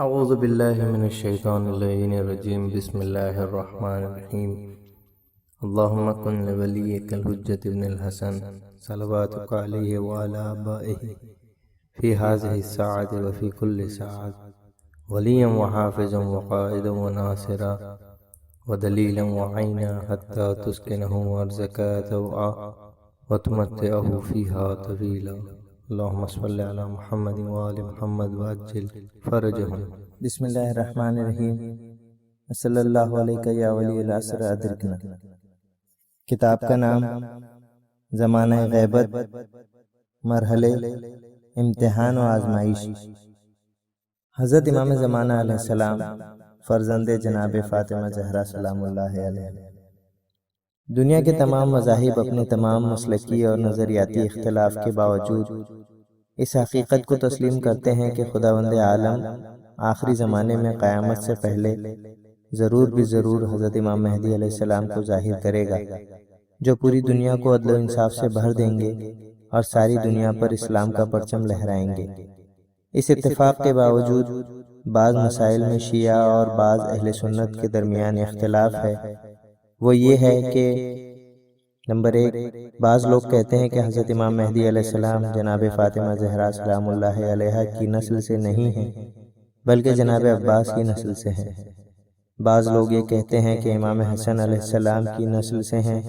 اعوذ باللہ من الشیطان اللعین الرجیم بسم اللہ الرحمن الرحیم اللہم کن لولیک الحجت ابن الحسن صلواتک علیہ وعلی آبائہ فی هذه الساعة وفی کل ساعة ولیا وحافظا وقائدا وناصرا ودلیلا وعینا حتی تسکنہ ارضک طوعا وتمتعہ فیہا طویلا اللہم صلی علی محمد وآل محمد وعجل فرجہم۔ بسم اللہ الرحمن الرحیم صلی اللہ علیہ یا ولی العصر ادرکنا۔ کتاب کا نام زمانہ غیبت، مرحلے امتحان و آزمائش۔ حضرت امام زمانہ علیہ السلام فرزند جناب فاطمہ زہرا سلام اللہ علیہ۔ دنیا کے تمام مذاہب اپنے تمام مسلکی اور نظریاتی اختلاف کے باوجود اس حقیقت کو تسلیم کرتے ہیں کہ خداوند عالم آخری زمانے میں قیامت سے پہلے ضرور بھی ضرور حضرت امام مہدی علیہ السلام کو ظاہر کرے گا، جو پوری دنیا کو عدل و انصاف سے بھر دیں گے اور ساری دنیا پر اسلام کا پرچم لہرائیں گے۔ اس اتفاق کے باوجود بعض مسائل میں شیعہ اور بعض اہل سنت کے درمیان اختلاف ہے۔ وہ یہ ہے کہ نمبر 1، بعض لوگ کہتے ہیں کہ حضرت امام مہدی علیہ السلام جناب فاطمہ زہرا سلام اللہ علیہ کی نسل سے نہیں ہیں بلکہ جناب عباس کی نسل سے ہیں۔ بعض لوگ یہ کہتے ہیں کہ امام حسن علیہ السلام کی نسل سے ہیں،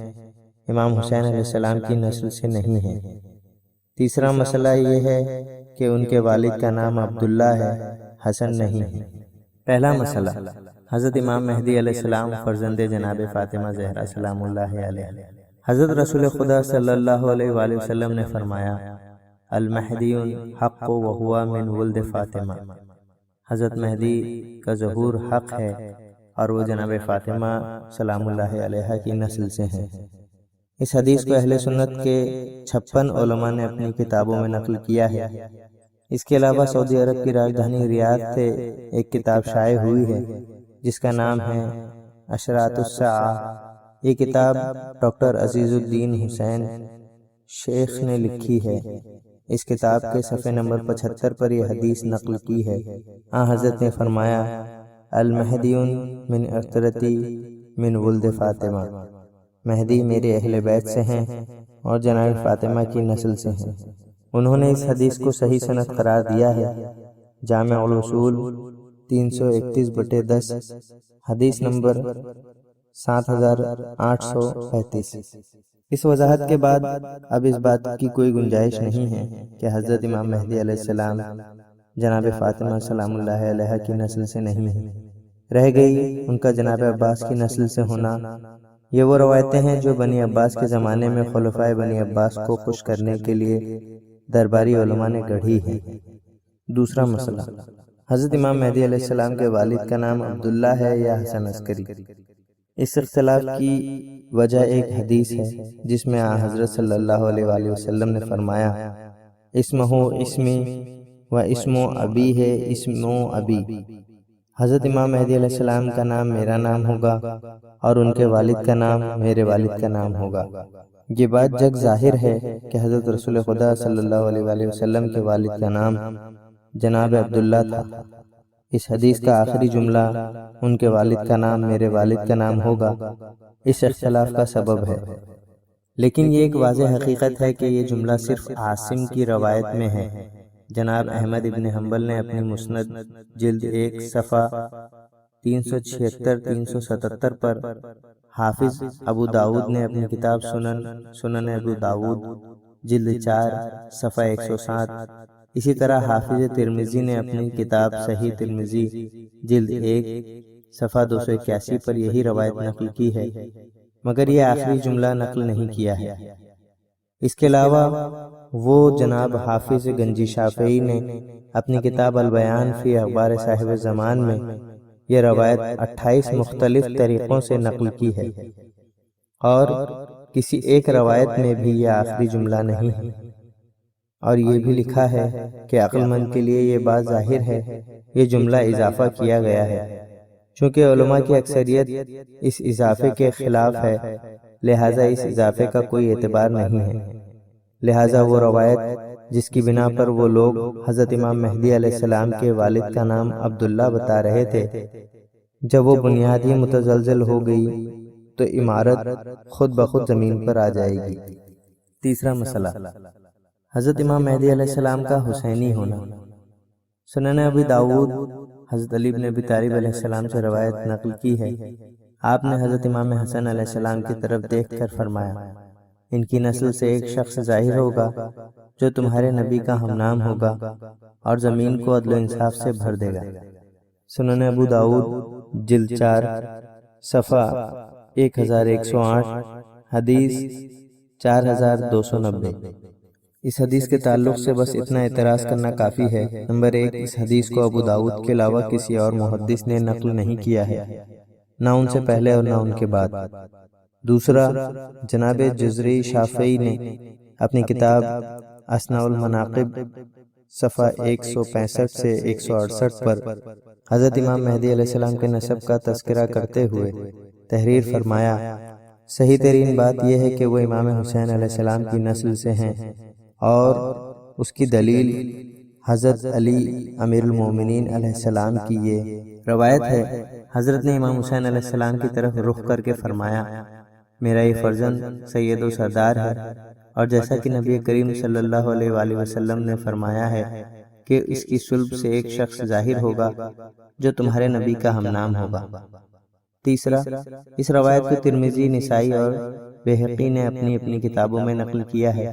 امام حسین علیہ السلام کی نسل سے نہیں ہیں۔ تیسرا مسئلہ یہ ہے کہ ان کے والد کا نام عبداللہ ہے، حسن نہیں ہے۔ پہلا مسئلہ، حضرت امام مہدی علیہ السلام فرزند جناب فاطمہ زہرا سلام اللہ علیہ۔ حضرت رسول خدا صلی اللہ علیہ وآلہ وسلم نے فرمایا، المہدی حق وہو من ولد فاطمہ۔ حضرت مہدی کا ظہور حق ہے اور وہ جناب فاطمہ سلام اللہ علیہ کی نسل سے ہیں۔ اس حدیث کو اہل سنت کے 56 علماء نے اپنی کتابوں میں نقل کیا ہے۔ اس کے علاوہ سعودی عرب کی راجدھانی ریاض سے ایک کتاب شائع ہوئی ہے جس کا نام ہے اشراط الساعہ۔ یہ کتاب ڈاکٹر عزیز الدین حسین شیخ نے لکھی ہے۔ اس کتاب کے صفحے نمبر 75 پر یہ حدیث نقل کی ہے۔ حضرت نے فرمایا، المہدی من عترتی من ولد فاطمہ۔ مہدی میرے اہل بیت سے ہیں اور جناب فاطمہ کی نسل سے ہیں۔ انہوں نے اس حدیث کو صحیح سند قرار دیا ہے۔ جامع الاصول 331/10، حدیث نمبر 7835۔ اس وضاحت کے بعد اب اس بات کی کوئی گنجائش نہیں ہے کہ حضرت امام مہدی علیہ السلام جناب فاطمہ سلام اللہ علیہ کی نسل سے نہیں ہیں۔ رہ گئی ان کا جناب عباس کی نسل سے ہونا۔ یہ وہ روایتیں ہیں جو بنی عباس کے زمانے میں خلفائے بنی عباس کو خوش کرنے کے لیے درباری علماء نے گڑھی ہے۔ دوسرا مسئلہ، حضرت امام مہدی علیہ السلام کے والد کا نام عبداللہ ہے یا حسن عسکری۔ اس اختلاف کی وجہ ایک حدیث ہے جس میں حضرت صلی اللہ علیہ وآلہ وسلم نے فرمایا، اسمہ اسمی و اسم ابی ہے اسم ابی۔ حضرت امام مہدی علیہ السلام کا نام میرا نام ہوگا اور ان کے والد کا نام میرے والد کا نام ہوگا۔ یہ بات جگ ظاہر ہے کہ حضرت رسول خدا صلی اللہ علیہ وآلہ وسلم کے والد کا نام جناب عبداللہ تھا۔ اس حدیث کا آخری جملہ ان کے والد کا نام میرے والد کا نام ہوگا اس اختلاف کا سبب ہے، لیکن یہ ایک واضح حقیقت ہے کہ یہ جملہ صرف عاصم کی روایت میں ہے۔ جناب احمد ابن حنبل نے اپنی مسند جلد 1 صفحہ 376-377 پر، حافظ ابو داود نے اپنی کتاب سنن ابو داود جلد 4 صفحہ 107، اسی طرح حافظ ترمذی نے اپنی کتاب صحیح ترمذی جلد 1 صفحہ 281 پر یہی روایت نقل کی ہے، مگر یہ آخری جملہ نقل نہیں کیا ہے۔ اس کے علاوہ وہ جناب حافظ گنجی شافعی نے اپنی کتاب البیان فی اخبار صاحب زمان میں یہ روایت 28 مختلف طریقوں سے نقل کی ہے، اور کسی ایک روایت میں بھی یہ آخری جملہ نہیں ہے، اور یہ بھی لکھا ہے کہ عقل مند کے لیے یہ بات ظاہر ہے یہ جملہ اضافہ کیا گیا ہے۔ چونکہ علماء کی اکثریت اس اضافے کے خلاف ہے، لہٰذا اس اضافے کا کوئی اعتبار نہیں ہے، لہٰذا وہ روایت جس کی بنا پر وہ لوگ حضرت امام مہدی علیہ السلام کے والد کا نام عبداللہ بتا رہے تھے۔ جب وہ بنیاد ہی متزلزل ہو گئی تو عمارت خود بخود زمین پر آ جائے گی۔ تیسرا مسئلہ، حضرت امام مہدی علیہ السلام کا حسینی ہونا۔ سنن ابی داؤد حضرت علی بن ابی طالب علیہ السلام سے روایت نقل کی ہے، آپ نے حضرت امام حسن علیہ السلام کی طرف دیکھ کر فرمایا، ان کی نسل سے ایک شخص ظاہر ہوگا جو تمہارے نبی کا ہم نام ہوگا اور زمین کو عدل و انصاف سے بھر دے گا۔ سنن ابو داؤد جلد 4 صفحہ 1108، حدیث 4290۔ اس حدیث کے تعلق سے بس اتنا اعتراض کرنا کافی ہے۔ نمبر 1، اس حدیث کو ابو داؤد کے علاوہ کسی اور محدث نے نقل نہیں کیا ہے، نہ ان سے پہلے اور نہ ان کے بعد۔ دوسرا، جناب جزری شافعی نے اپنی کتاب اثناء المناقب صفحہ 165 سے 168 پر حضرت امام مہدی علیہ السلام کے نسب کا تذکرہ کرتے ہوئے تحریر فرمایا، صحیح ترین بات یہ ہے کہ وہ امام حسین علیہ السلام کی نسل سے ہیں، اور اس کی دلیل حضرت علی امیر المومنین علیہ السلام کی یہ روایت ہے، حضرت نے امام حسین علیہ السلام کی طرف رخ کر کے فرمایا، میرا یہ فرزند سید و سردار ہے، اور جیسا کہ نبی کریم صلی اللہ علیہ وآلہ وسلم نے فرمایا ہے کہ اس کی صلب سے ایک شخص ظاہر ہوگا جو تمہارے نبی کا ہم نام ہوگا۔ تیسرا، اس روایت کو ترمذی، نسائی اور بہقی نے اپنی اپنی کتابوں میں نقل کیا ہے،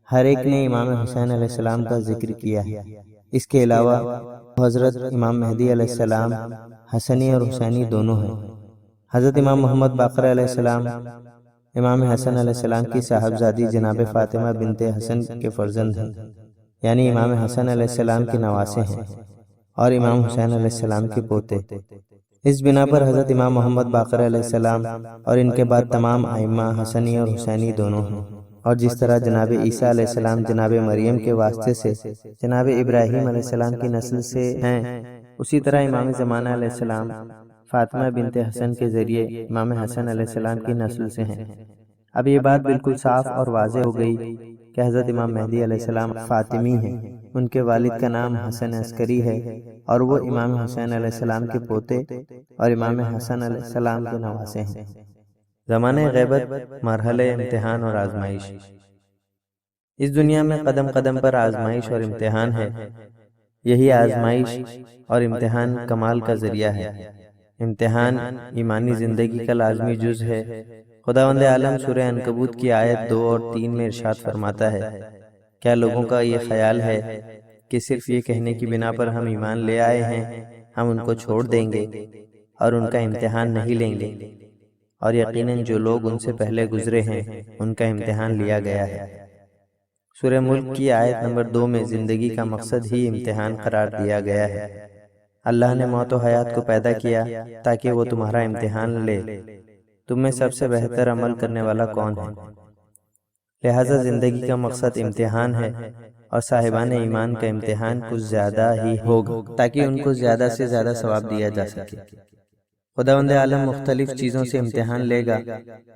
ہر ایک نے امام حسین علیہ السلام کا ذکر کیا ہے۔ اس کے علاوہ حضرت امام مہدی علیہ السلام حسنی اور حسینی دونوں ہیں۔ حضرت امام محمد باقر علیہ السلام امام حسن علیہ السلام کی صاحبزادی جناب فاطمہ بنت حسن کے فرزند ہیں، یعنی امام حسن علیہ السلام کے نواسے ہیں، اور امام حسین علیہ السلام کے پوتے۔ اس بنا پر حضرت امام محمد باقر علیہ السلام اور ان کے بعد تمام ائمہ حسنی اور حسینی دونوں ہیں، اور جس طرح جناب عیسیٰ علیہ السلام جناب مریم کے واسطے سے جناب ابراہیم علیہ السلام کی نسل سے ہیں، اسی طرح امام زمانہ علیہ السلام فاطمہ بنت حسن کے ذریعے امام حسن علیہ السلام کی نسل سے ہیں۔ اب یہ بات بالکل صاف اور واضح ہو گئی کہ حضرت امام مہدی علیہ السلام فاطمی ہیں، ان کے والد کا نام حسن عسکری ہے، اور وہ امام حسین علیہ السلام کے پوتے اور امام حسن علیہ السلام کے نواسے ہیں۔ زمانہ غیبت، مرحلہ امتحان اور آزمائش۔ اس دنیا میں قدم قدم پر آزمائش اور امتحان ہے، یہی آزمائش اور امتحان کمال کا ذریعہ ہے۔ امتحان ایمانی زندگی کا لازمی جز ہے۔ خداوند عالم سورہ عنکبوت کی آیت 2 اور 3 میں ارشاد فرماتا ہے، کیا لوگوں کا یہ خیال ہے کہ صرف یہ کہنے کی بنا پر ہم ایمان لے آئے ہیں ہم ان کو چھوڑ دیں گے اور ان کا امتحان نہیں لیں گے؟ اور یقیناً جو لوگ ان سے پہلے گزرے ہیں ان کا امتحان لیا گیا ہے۔ سورہ ملک کی آیت نمبر 2 میں زندگی کا مقصد ہی امتحان قرار دیا گیا ہے۔ اللہ نے موت و حیات کو پیدا کیا تاکہ وہ تمہارا امتحان لے، تم میں سب سے بہتر عمل کرنے والا کون ہے؟ لہذا زندگی کا مقصد امتحان ہے، اور صاحبان ایمان کا امتحان کچھ زیادہ ہی ہوگا تاکہ ان کو زیادہ سے زیادہ ثواب دیا جا سکے۔ خداوند عالم مختلف چیزوں سے امتحان لے گا۔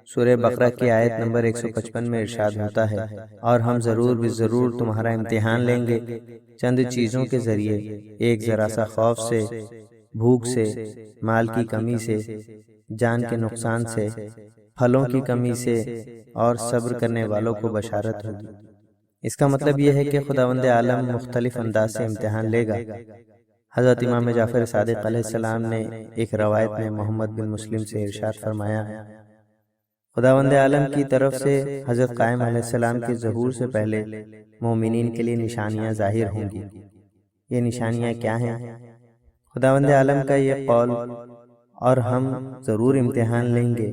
سورہ بقرہ کی آیت نمبر 155 میں ارشاد ہوتا ہے، اور ہم ضرور ضرور تمہارا امتحان لیں گے چند چیزوں کے ذریعے، ایک ذرا سا خوف سے، بھوک سے، مال کی کمی سے، جان کے نقصان سے، پھلوں کی کمی سے، اور صبر کرنے والوں کو بشارت ہوگی۔ اس کا مطلب یہ ہے کہ خداوند عالم مختلف انداز سے امتحان لے گا۔ حضرت امام جعفر صادق علیہ السلام نے ایک روایت میں محمد بن مسلم سے ارشاد فرمایا، خداوند عالم کی طرف سے حضرت قائم علیہ السلام کے ظہور سے پہلے مومنین کے لیے نشانیاں ظاہر ہوں گی۔ یہ نشانیاں کیا ہیں؟ خداوند عالم کا یہ قول، اور ہم ضرور امتحان لیں گے،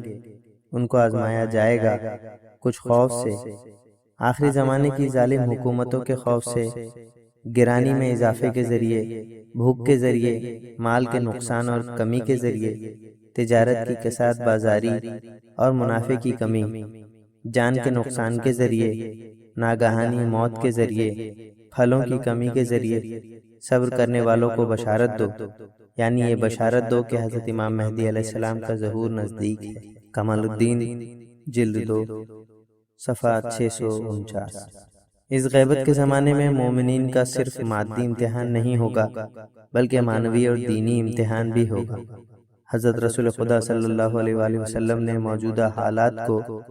ان کو آزمایا جائے گا کچھ خوف سے، آخری زمانے کی ظالم حکومتوں کے خوف سے، گرانی میں اضافے کے ذریعے، بھوک کے ذریعے، مال کے نقصان اور کمی کے ذریعے، تجارت کی کساد بازاری اور منافع کی کمی، جان کے نقصان کے ذریعے، ناگہانی موت کے ذریعے، پھلوں کی کمی کے ذریعے، صبر کرنے والوں کو بشارت دو، یعنی یہ بشارت دو کہ حضرت امام مہدی علیہ السلام کا ظہور نزدیک ہے۔ کمال الدین جلد 2 صفحہ 649۔ اس غیبت کے زمانے میں مومنین کا صرف مادی امتحان نہیں ہوگا بلکہ معنوی اور دینی امتحان بھی ہوگا۔ حضرت رسول خدا صلی اللہ علیہ وآلہ وسلم نے موجودہ حالات کو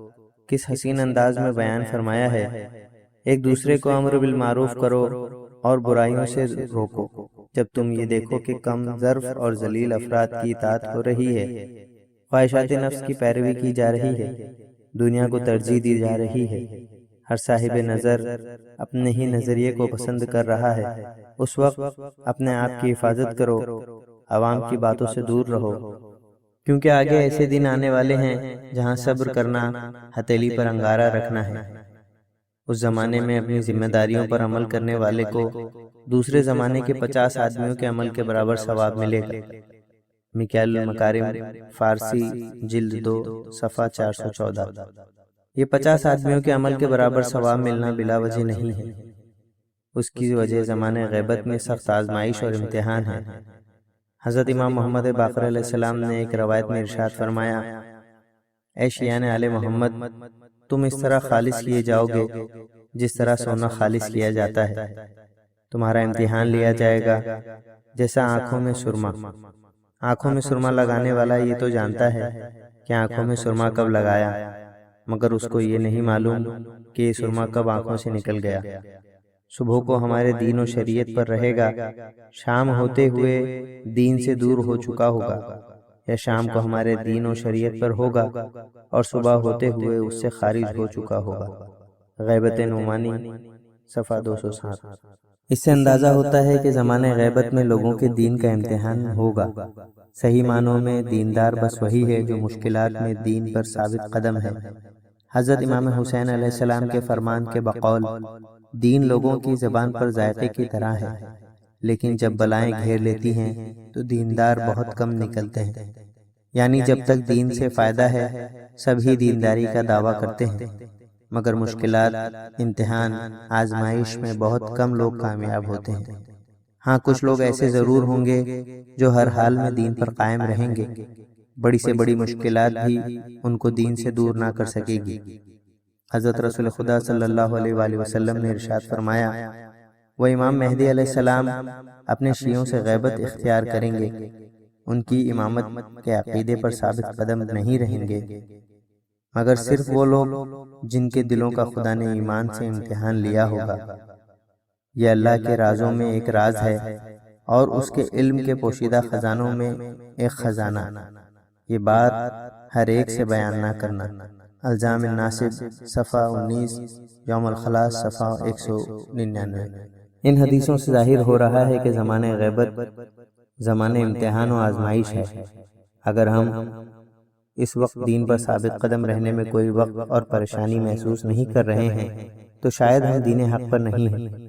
کس حسین انداز میں بیان فرمایا ہے۔ ایک دوسرے کو امر بالمعروف کرو اور برائیوں سے روکو جب تم یہ دیکھو کہ کم ظرف اور ذلیل افراد کی اطاعت ہو رہی ہے، خواہشات نفس کی پیروی کی جا رہی ہے، دنیا کو ترجیح دی جا رہی ہے، ہر صاحب نظر اپنے ہی نظریے کو پسند کر رہا ہے، اس وقت اپنے آپ کی حفاظت کرو، عوام کی باتوں سے دور رہو، کیونکہ آگے ایسے دن آنے والے ہیں جہاں صبر کرنا ہتھیلی پر انگارہ رکھنا ہے۔ اس زمانے میں اپنی ذمہ داریوں پر عمل کرنے والے کو دوسرے زمانے کے 50 آدمیوں کے عمل کے برابر ثواب ملے گا۔ میکائیل المکارم، فارسی، جلد 2، صفحہ 414۔ یہ 50 آدمیوں کے عمل کے برابر ثواب ملنا بلا وجہ نہیں ہے، اس کی وجہ زمانہ غیبت میں سخت آزمائش اور امتحان ہے۔ حضرت امام محمد باقر علیہ السلام نے ایک روایت میں ارشاد فرمایا، اے شیعان آل محمد، تم اس طرح خالص کیے جاؤ گے جس طرح سونا خالص کیا جاتا ہے۔ تمہارا امتحان لیا جائے گا جیسا آنکھوں میں سرما۔ آنکھوں میں سرما لگانے والا یہ تو جانتا ہے کہ آنکھوں میں سرما کب لگایا، مگر اس کو یہ نہیں معلوم کہ یہ سرما کب آنکھوں سے نکل گیا۔ صبح کو ہمارے دین و شریعت پر رہے گا، شام ہوتے ہوئے دین سے دور ہو چکا ہوگا، یا شام کو ہمارے دین و شریعت پر ہوگا اور صبح ہوتے ہوئے اس سے خارج ہو چکا ہوگا۔ غیبت نعمانی، صفحہ 207۔ اس سے اندازہ ہوتا ہے کہ زمانہ غیبت میں لوگوں کے دین کا امتحان ہوگا۔ صحیح معنوں میں دیندار بس وہی ہے جو مشکلات میں دین پر ثابت قدم ہے۔ حضرت امام حسین علیہ السلام کے فرمان کے بقول، دین لوگوں کی زبان پر ذائقے کی طرح ہے، لیکن جب بلائیں گھیر لیتی ہیں تو دیندار بہت کم نکلتے ہیں۔ یعنی جب تک دین سے فائدہ ہے سبھی دینداری کا دعویٰ کرتے ہیں، مگر مشکلات، امتحان، آزمائش میں بہت کم لوگ کامیاب ہوتے ہیں۔ ہاں، کچھ لوگ ایسے ضرور ہوں گے جو ہر حال میں دین پر قائم رہیں گے، بڑی سے بڑی مشکلات بھی ان کو دین سے دور نہ کر سکے گی۔ حضرت رسول خدا صلی اللہ علیہ وآلہ وسلم نے ارشاد فرمایا، وہ امام مہدی علیہ السلام اپنے شیعوں سے غیبت اختیار کریں گے، ان کی امامت کے عقیدے پر ثابت قدم نہیں رہیں گے، مگر صرف وہ لوگ جن کے دلوں کا خدا نے ایمان سے امتحان لیا ہوگا۔ یہ اللہ کے رازوں میں ایک راز ہے اور اس کے علم کے پوشیدہ خزانوں میں ایک خزانہ، یہ بات ہر ایک سے بیان نہ کرنا۔ الزام الناصب، صفحہ 19، یوم الخلاص، صفحہ 199۔ ان حدیثوں سے ظاہر ہو رہا ہے کہ زمانہ غیبت زمانہ امتحان و آزمائش ہے۔ اگر ہم اس وقت دین پر ثابت قدم رہنے میں کوئی وقت اور پریشانی محسوس نہیں کر رہے ہیں تو شاید ہم دین حق پر نہیں ہیں،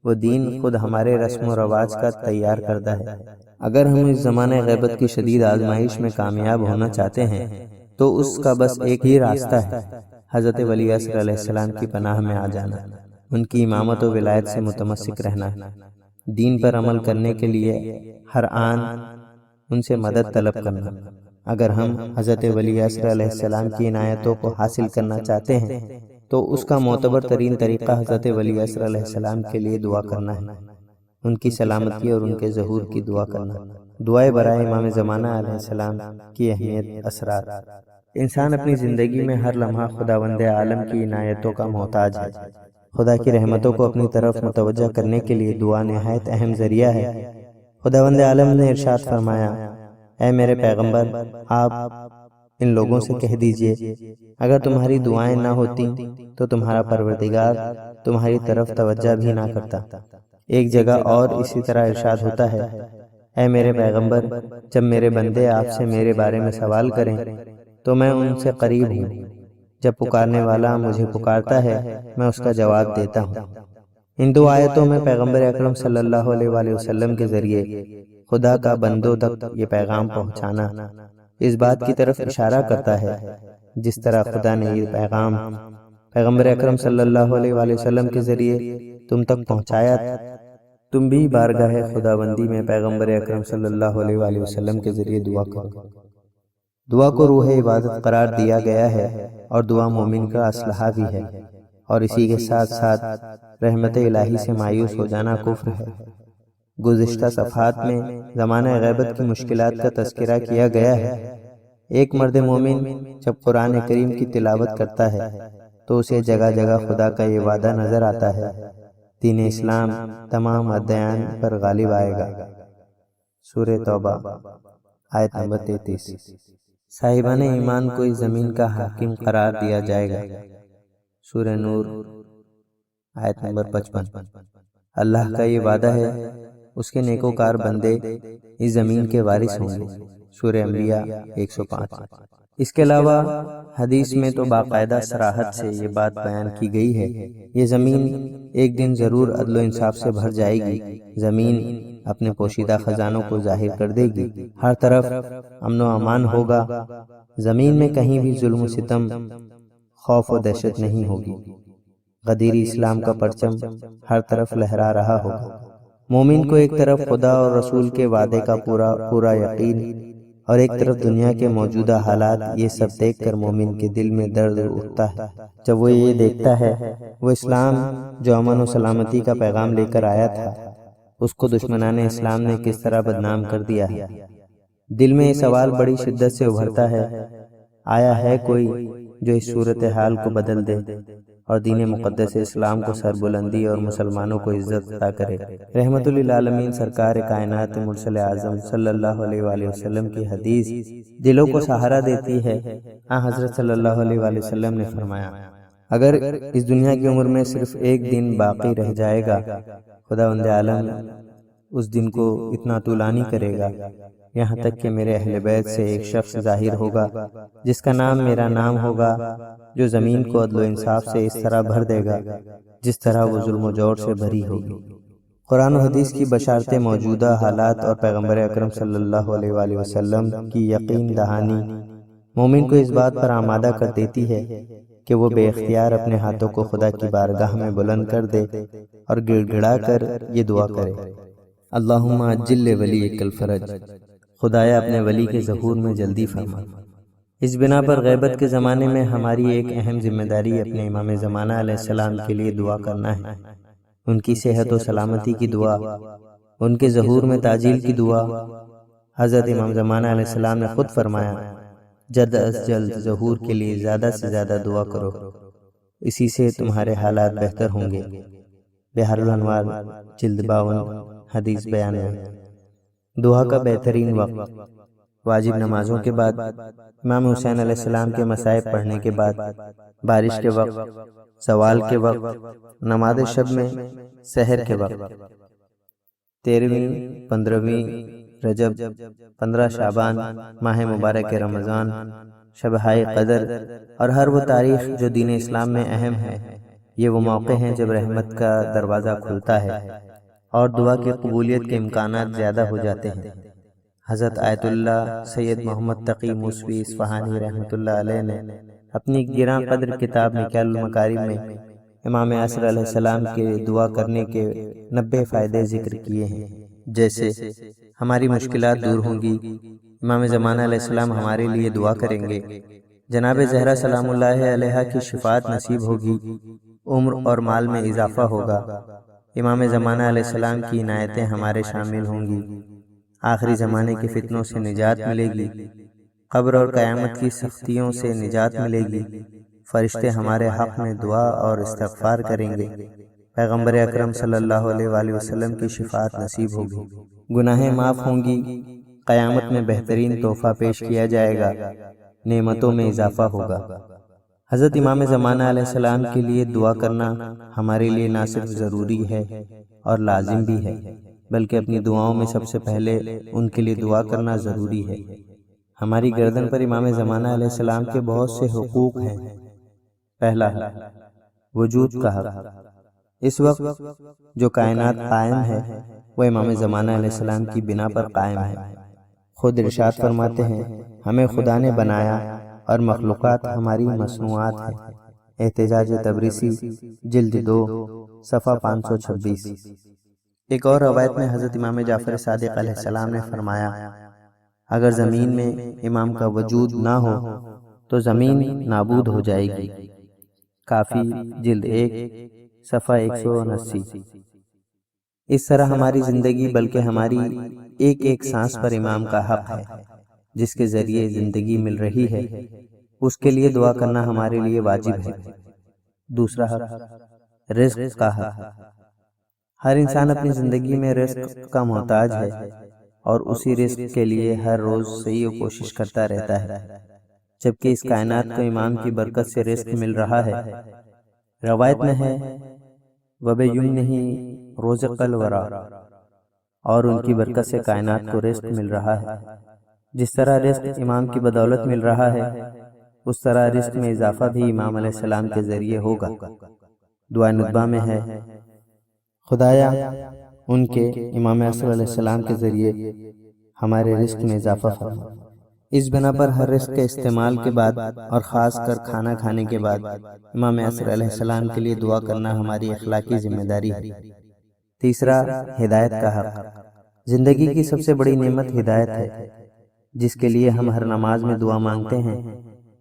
وہ دین خود ہمارے رسم و رواج کا تیار کردہ ہے۔ اگر ہم اس زمانہ غیبت کی شدید آزمائش میں کامیاب ہونا چاہتے ہیں تو اس کا بس ایک ہی راستہ ہے، حضرت ولی عصر علیہ السلام کی پناہ میں آ جانا، ان کی امامت و ولایت سے متمسک رہنا، دین پر عمل کرنے کے لیے ہر آن ان سے مدد طلب کرنا۔ اگر ہم حضرت ولی عصر علیہ السلام کی عنایتوں کو حاصل کرنا چاہتے ہیں تو اس کا معتبر ترین طریقہ حضرت ولی عصر علیہ السلام کے لیے دعا کرنا ہے، ان کی سلامتی اور ان کے ظہور کی دعا کرنا۔ دعائے برائے امام زمانہ علیہ السلام کی اہمیت، اثرات۔ انسان اپنی زندگی میں ہر لمحہ خداوند عالم کی عنایتوں کا محتاج ہے۔ خدا کی رحمتوں کو اپنی طرف متوجہ کرنے کے لیے دعا نہایت اہم ذریعہ ہے۔ خداوند عالم نے ارشاد فرمایا، اے میرے پیغمبر، آپ ان لوگوں سے کہہ دیجئے، اگر تمہاری دعائیں نہ ہوتی تو تمہارا پروردگار تمہاری طرف توجہ بھی نہ کرتا۔ ایک جگہ اور اسی طرح ارشاد ہوتا ہے، اے میرے پیغمبر، جب میرے بندے آپ سے میرے بارے میں سوال کریں تو میں ان سے قریب ہوں، جب پکارنے والا مجھے پکارتا ہے میں اس کا جواب دیتا ہوں۔ ان دو آیتوں میں پیغمبر اکرم صلی اللہ علیہ وآلہ وسلم کے ذریعے خدا کا بندوں تک یہ پیغام پہنچانا اس بات کی طرف اشارہ کرتا ہے جس طرح خدا نے یہ پیغام پیغمبر اکرم صلی اللہ علیہ وآلہ وسلم کے ذریعے تم تک پہنچایا، تم بھی بارگاہ خداوندی میں پیغمبر اکرم صلی اللہ علیہ وآلہ وسلم کے ذریعے دعا کرو۔ دعا کو روح عبادت قرار دیا گیا ہے اور دعا مومن کا اسلحہ بھی ہے۔ اور اسی کے ساتھ ساتھ رحمت الہی سے مایوس ہو جانا کفر ہے۔ گزشتہ صفحات میں زمانہ غیبت کی مشکلات کا تذکرہ کیا گیا ہے۔ ایک مرد مومن جب قرآن کریم کی تلاوت کرتا ہے تو اسے جگہ جگہ خدا کا یہ وعدہ نظر آتا ہے، دین اسلام تمام ادیان پر غالب آئے گا۔ سورہ توبہ آیت نمبر 33۔ صاحبان ایمان کو اس زمین کا حاکم قرار دیا جائے گا۔ سورہ نور آیت نمبر 55۔ اللہ کا یہ وعدہ ہے، اس کے نیکوکار بندے اس زمین کے وارث ہوں گے۔ سورہ انبیاء 105۔ اس کے علاوہ حدیث میں تو باقاعدہ صراحت سے یہ بات بیان کی گئی ہے، یہ زمین ایک دن ضرور عدل و انصاف سے بھر جائے گی۔ زمین اپنے پوشیدہ خزانوں کو ظاہر کر دے گی، ہر طرف امن و امان ہوگا، زمین میں کہیں بھی ظلم و ستم، خوف و دہشت نہیں ہوگی۔ غدیری اسلام کا پرچم ہر طرف لہرا رہا ہوگا۔ مومن کو ایک طرف خدا اور رسول کے وعدے کا پورا یقین، اور ایک طرف دنیا کے موجودہ حالات، یہ سب دیکھ کر مومن کے دل میں درد اٹھتا ہے۔ جب وہ یہ دیکھتا ہے وہ اسلام جو امن و سلامتی کا پیغام لے کر آیا تھا، اس کو دشمنان اسلام نے کس طرح بدنام کر دیا ہے۔ دل میں یہ سوال بڑی شدت سے ابھرتا ہے، آیا ہے کوئی جو اس صورتحال کو بدل دے اور دین مقدس اسلام کو سربلندی اور مسلمانوں کو عزت عطا کرے؟ رحمت للعالمین سرکار کائنات مرسل اعظم صلی اللہ علیہ وآلہ وسلم کی حدیث دلوں کو سہارا دیتی ہے۔ حضرت صلی اللہ علیہ وآلہ وسلم نے فرمایا، اگر اس دنیا کی عمر میں صرف ایک دن باقی رہ جائے گا، خداوند عالم اس دن کو اتنا طولانی کرے گا یہاں تک کہ میرے اہل بیت سے ایک شخص ظاہر ہوگا جس کا نام میرا نام ہوگا، جو زمین کو عدل و انصاف سے اس طرح بھر دے گا جس طرح وہ ظلم و جور سے بھری ہوگی۔ قرآن و حدیث کی بشارتیں موجودہ حالات اور پیغمبر اکرم صلی اللہ علیہ وآلہ وسلم کی یقین دہانی مومن کو اس بات پر آمادہ کر دیتی ہے کہ وہ بے اختیار اپنے ہاتھوں کو خدا کی بارگاہ میں بلند کر دے اور گڑ گڑا کر یہ دعا کرے، اللہم عجل لولیک الفرج، خدایا اپنے ولی کے ظہور میں جلدی فرما۔ اس بنا پر غیبت کے زمانے میں ہماری ایک اہم ذمہ داری اپنے امام زمانہ علیہ السلام کے لیے دعا کرنا ہے، ان کی صحت و سلامتی کی دعا، ان کے ظہور میں تعجیل کی دعا۔ حضرت امام زمانہ علیہ السلام نے خود فرمایا، جلد از جلد ظہور کے لیے زیادہ سے زیادہ دعا کرو، اسی سے تمہارے حالات بہتر ہوں گے۔ بحر الانوار جلد 52 حدیث 92۔ دعا کا بہترین وقت: واجب نمازوں کے بعد، امام حسین علیہ السلام کے مصائب پڑھنے کے بعد، بارش کے وقت، زوال کے وقت، نماز شب میں، سحر کے وقت، 13ویں 15ویں رجب، 15 شعبان، ماہ مبارک رمضان، شب-ہائے قدر اور ہر وہ تاریخ جو دین اسلام میں اہم ہے۔ یہ وہ موقع ہیں جب رحمت کا دروازہ کھلتا ہے اور دعا کی قبولیت کے امکانات زیادہ ہو جاتے ہیں۔ حضرت آیت اللہ سید محمد تقی موسوی اصفہانی رحمۃ اللہ علیہ نے اپنی گراں قدر کتاب مکیال المکارم میں امام عصر علیہ السلام کے دعا کرنے کے 90 فائدے ذکر کیے ہیں، جیسے ہماری مشکلات دور ہوں گی، امام زمانہ علیہ السلام ہمارے لیے دعا کریں گے، جناب زہرا سلام اللہ علیہا کی شفاعت نصیب ہوگی، عمر اور مال میں اضافہ ہوگا، امام زمانہ علیہ السلام کی عنایتیں ہمارے شامل ہوں گی، آخری زمانے کے فتنوں سے نجات ملے گی، قبر اور قیامت کی سختیوں سے نجات ملے گی، فرشتے ہمارے حق میں دعا اور استغفار کریں گے، پیغمبر اکرم صلی اللہ علیہ وآلہ وسلم کی شفاعت نصیب ہوگی، گناہیں معاف ہوں گی، قیامت میں بہترین تحفہ پیش کیا جائے گا، نعمتوں میں اضافہ ہوگا۔ حضرت امام زمانہ علیہ السلام کے لیے دعا کرنا ہمارے لیے نہ صرف ضروری ہے اور لازم بھی ہے، بلکہ اپنی دعاؤں میں سب سے پہلے ان کے لیے دعا کرنا ضروری ہے۔ ہماری گردن پر امام زمانہ علیہ السلام کے بہت سے حقوق ہیں۔ پہلا، وجود کا حق۔ اس وقت جو کائنات قائم ہے وہ امام زمانہ علیہ السلام کی بنا پر قائم ہے۔ خود ارشاد فرماتے ہیں، ہمیں خدا نے بنایا اور مخلوقات ہماری مصنوعات ہیں۔ احتجاج تبریسی جلد 2 صفحہ 526۔ ایک اور روایت میں حضرت امام جعفر صادق علیہ السلام نے فرمایا، اگر زمین میں امام کا وجود نہ ہو تو زمین نابود ہو جائے گی۔ کافی جلد 1 صفحہ 179۔ اس طرح ہماری زندگی بلکہ ہماری ایک ایک سانس پر امام کا حق ہے۔ جس کے ذریعے زندگی مل رہی ہے اس کے لیے دعا کرنا ہمارے لیے واجب ہے۔ دوسرا حق، رزق کا حق۔ ہر انسان اپنی زندگی میں رزق کا محتاج ہے اور اسی رزق کے لیے ہر روز صحیح کوشش کرتا رہتا ہے، جبکہ اس کائنات کو امام کی برکت سے رزق مل رہا ہے۔ روایت میں ہے وَبِيُمْنِهِ رُزِقَ الْوَرَىٰ، اور ان کی برکت سے کائنات کو رزق مل رہا ہے۔ جس طرح رزق امام کی بدولت مل رہا ہے اس طرح رزق میں اضافہ بھی امام علیہ السلام کے ذریعے ہوگا۔ دعائے ندبہ میں ہے خدایا ان کے امام اصغر علیہ السلام کے ذریعے ہمارے رزق میں اضافہ فرما۔ اس بنا پر ہر رزق کے استعمال کے بعد اور خاص کر کھانا کھانے کے بعد امام اصغر علیہ السلام کے لیے دعا کرنا ہماری اخلاقی ذمہ داری ہے۔ تیسرا، ہدایت کا حق۔ زندگی کی سب سے بڑی نعمت ہدایت ہے، جس کے لیے ہم ہر نماز میں دعا مانگتے ہیں۔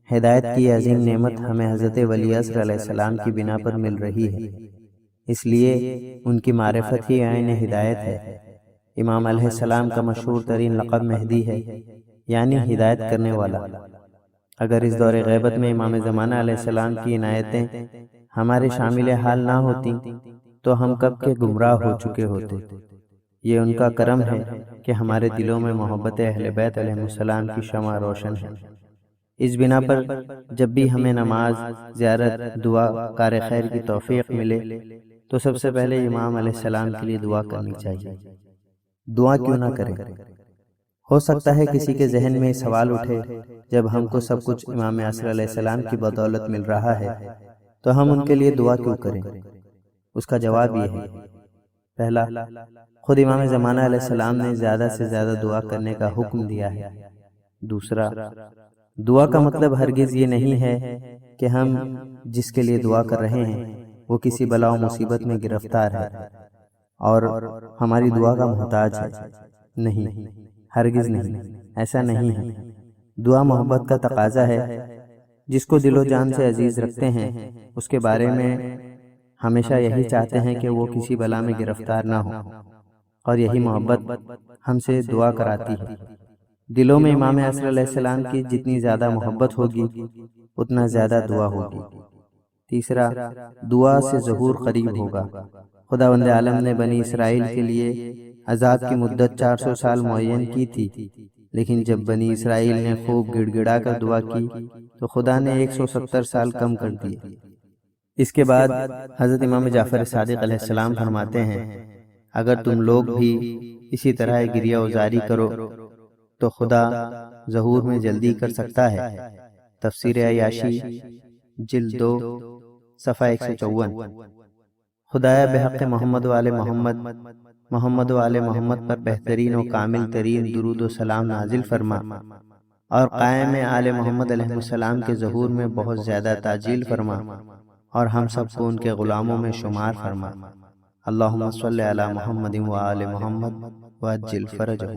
ہدایت کی عظیم نعمت ہمیں حضرت ولی عصر علیہ السلام کی بنا پر مل رہی ہے، اس لیے ان کی معرفت ہی عین ہدایت ہے۔ امام علیہ السلام کا مشہور ترین لقب مہدی ہے، یعنی ہدایت کرنے والا۔ اگر اس دور غیبت میں امام زمانہ علیہ السلام کی عنایتیں ہمارے شامل حال نہ ہوتی تو ہم کب کے گمراہ ہو چکے ہوتے۔ یہ ان کا کرم ہے کہ ہمارے دلوں میں محبت اہل بیت علیہ السلام کی شمع روشن ہے۔ اس بنا پر جب بھی ہمیں نماز، زیارت، دعا، کار خیر کی توفیق ملے تو سب سے پہلے امام علیہ السلام کے لیے دعا کرنی چاہیے۔ دعا کیوں نہ کریں؟ ہو سکتا ہے کسی کے ذہن میں سوال اٹھے، جب ہم کو سب کچھ امام اصغر علیہ السلام کی بدولت مل رہا ہے تو ہم ان کے لیے دعا کیوں کریں؟ اس کا جواب یہ ہے، پہلا، خود امام زمانہ علیہ السلام نے زیادہ سے زیادہ دعا کرنے کا حکم دیا ہے۔ دوسرا، دعا کا مطلب ہرگز یہ نہیں ہے کہ ہم جس کے لیے دعا کر رہے ہیں وہ کسی بلا و مصیبت میں گرفتار ہے اور ہماری دعا کا محتاج ہے۔ نہیں، ہرگز نہیں، ایسا نہیں ہے۔ دعا محبت کا تقاضا ہے۔ جس کو دل و جان سے عزیز رکھتے ہیں اس کے بارے میں ہمیشہ یہی چاہتے ہیں کہ وہ کسی بلا میں گرفتار نہ ہو، اور یہی محبت ہم سے دعا کراتی ہے۔ دلوں میں امام اصغر علیہ السلام کی جتنی زیادہ محبت ہوگی اتنا زیادہ دعا ہوگی۔ تیسرا، دعا سے ظہور قریب ہوگا۔ خداوند عالم نے بنی اسرائیل کے لیے عذاب کی مدت 400 سال معین کی تھی، لیکن جب بنی اسرائیل نے خوب گڑ گڑا کر دعا کی تو خدا نے 170 سال کم کر دیے۔ اس کے بعد حضرت امام جعفر صادق علیہ السلام فرماتے ہیں، اگر تم لوگ بھی اسی طرح گریہ وزاری کرو تو خدا ظہور میں جلدی کر سکتا ہے۔ تفسیر عیاشی جلد 2 صفحہ 154۔ خدایا بحق محمد و آل محمد، محمد و آل محمد پر بہترین و کامل ترین درود و سلام نازل فرما، اور قائم آل محمد علیہ السلام کے ظہور میں بہت زیادہ تعجیل فرما، اور ہم سب کو ان کے غلاموں میں شمار فرما۔ اللہم صلی علی محمد و آل محمد وعجل فرجہ۔